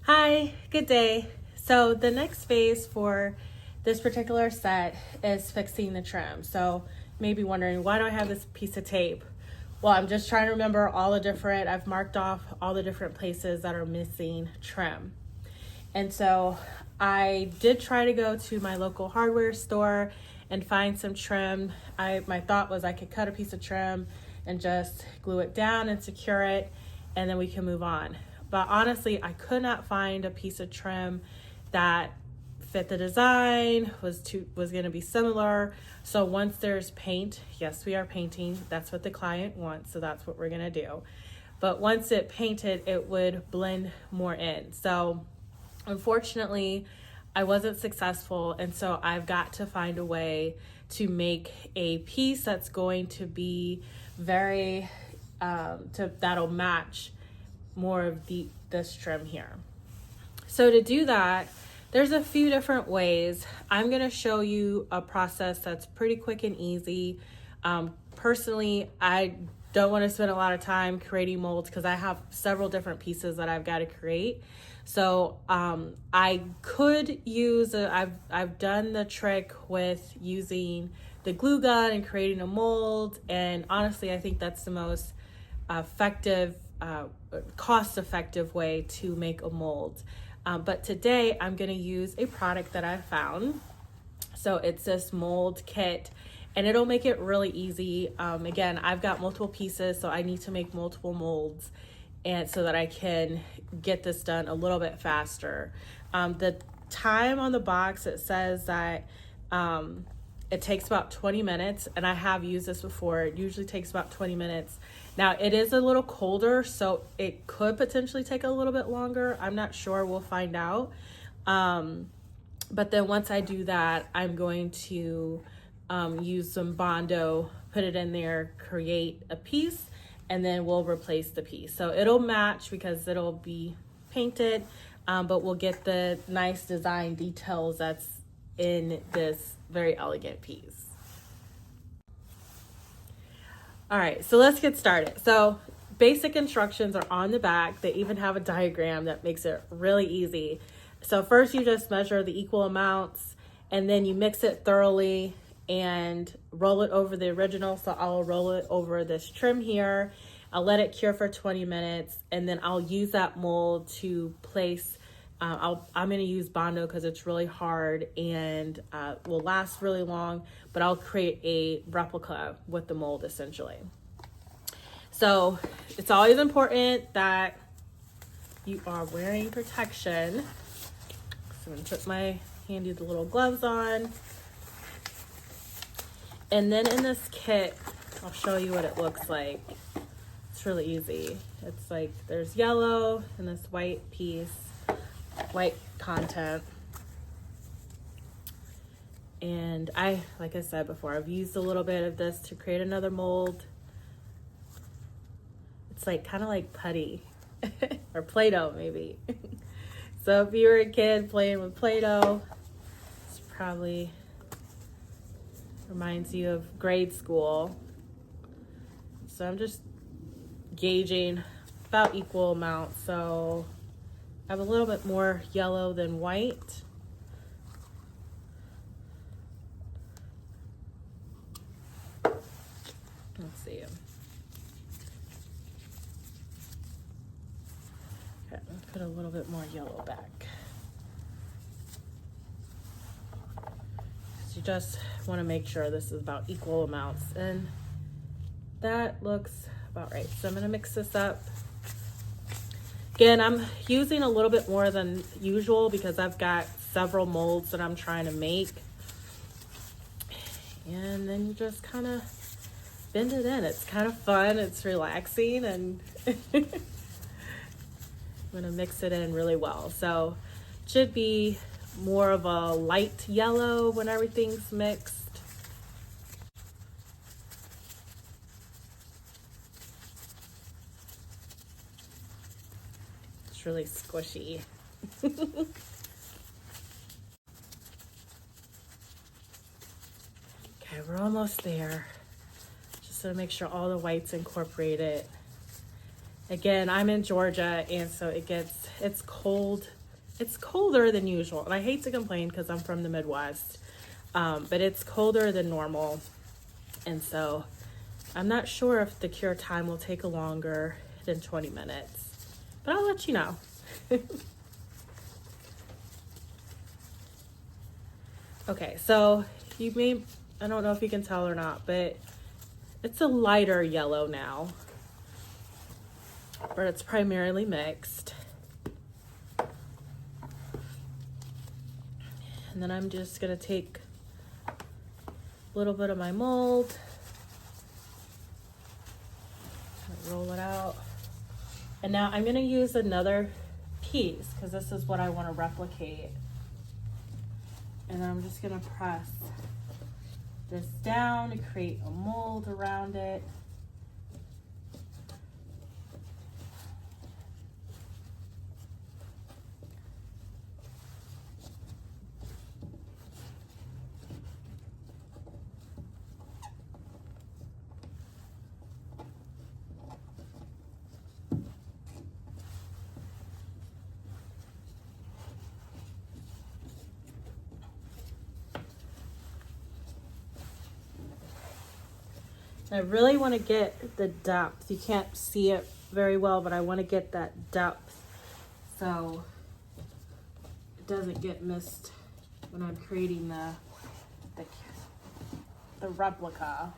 Hi, good day. So the next phase for this particular set is fixing the trim. So you may be wondering, why do I have this piece of tape? Well, I'm just trying to remember I've marked off all the different places that are missing trim. And so I did try to go to my local hardware store and find some trim. My thought was I could cut a piece of trim and just glue it down and secure it, and then we can move on. But honestly, I could not find a piece of trim that fit the design, was going to be similar. So once there's paint, yes, we are painting. That's what the client wants, so that's what we're going to do. But once it painted, it would blend more in. So unfortunately, I wasn't successful, and so I've got to find a way to make a piece that's going to be very that'll match more of this trim here. So to do that, there's a few different ways. I'm going to show you a process that's pretty quick and easy. Personally, I don't want to spend a lot of time creating molds because I have several different pieces that I've got to create. So I could use I've done the trick with using the glue gun and creating a mold, and honestly I think that's the most effective cost-effective way to make a mold. But today I'm going to use a product that I found. So it's this mold kit, and it'll make it really easy. Again, I've got multiple pieces, so I need to make multiple molds, and so that I can get this done a little bit faster. The time on the box, it says that it takes about 20 minutes, and I have used this before. It usually takes about 20 minutes. Now, it is a little colder, so it could potentially take a little bit longer. I'm not sure. We'll find out. But then once I do that, I'm going to use some Bondo, put it in there, create a piece, and then we'll replace the piece. So it'll match because it'll be painted, but we'll get the nice design details that's in this very elegant piece. All right, so let's get started. So basic instructions are on the back. They even have a diagram that makes it really easy. So first you just measure the equal amounts, and then you mix it thoroughly and roll it over the original. So I'll roll it over this trim here. I'll let it cure for 20 minutes, and then I'll use that mold to place. I'm going to use Bondo because it's really hard and will last really long, but I'll create a replica with the mold essentially. So it's always important that you are wearing protection. So I'm going to put my handy little gloves on. And then in this kit, I'll show you what it looks like. It's really easy. It's like there's yellow and this white piece, white content. And like I said before, I've used a little bit of this to create another mold. It's like kind of like putty or Play-Doh maybe. So if you were a kid playing with Play-Doh, it's probably reminds you of grade school. So I'm just gauging about equal amounts. So I have a little bit more yellow than white. Let's see. Okay, let's put a little bit more yellow back. So you just want to make sure this is about equal amounts, and that looks about right. So I'm going to mix this up. Again, I'm using a little bit more than usual because I've got several molds that I'm trying to make. And then you just kind of bend it in. It's kind of fun. It's relaxing, and I'm going to mix it in really well. So it should be more of a light yellow when everything's mixed. It's really squishy. Okay, we're almost there. Just to make sure all the whites incorporate it. Again, I'm in Georgia, and so it's cold. It's colder than usual, and I hate to complain because I'm from the Midwest, but it's colder than normal, and so I'm not sure if the cure time will take longer than 20 minutes, but I'll let you know. Okay, so I don't know if you can tell or not, but it's a lighter yellow now, but it's primarily mixed. And then I'm just gonna take a little bit of my mold, roll it out. And now I'm gonna use another piece because this is what I wanna replicate. And I'm just gonna press this down to create a mold around it. I really want to get the depth. You can't see it very well, but I want to get that depth so it doesn't get missed when I'm creating the replica.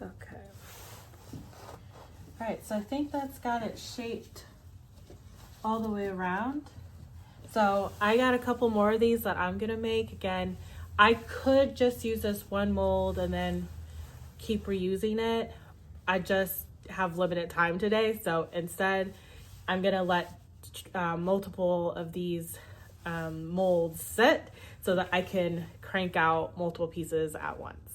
Okay. All right, so I think that's got it shaped all the way around. So I got a couple more of these that I'm gonna make. Again, I could just use this one mold and then keep reusing it. I just have limited time today, so instead I'm gonna let multiple of these molds sit so that I can crank out multiple pieces at once.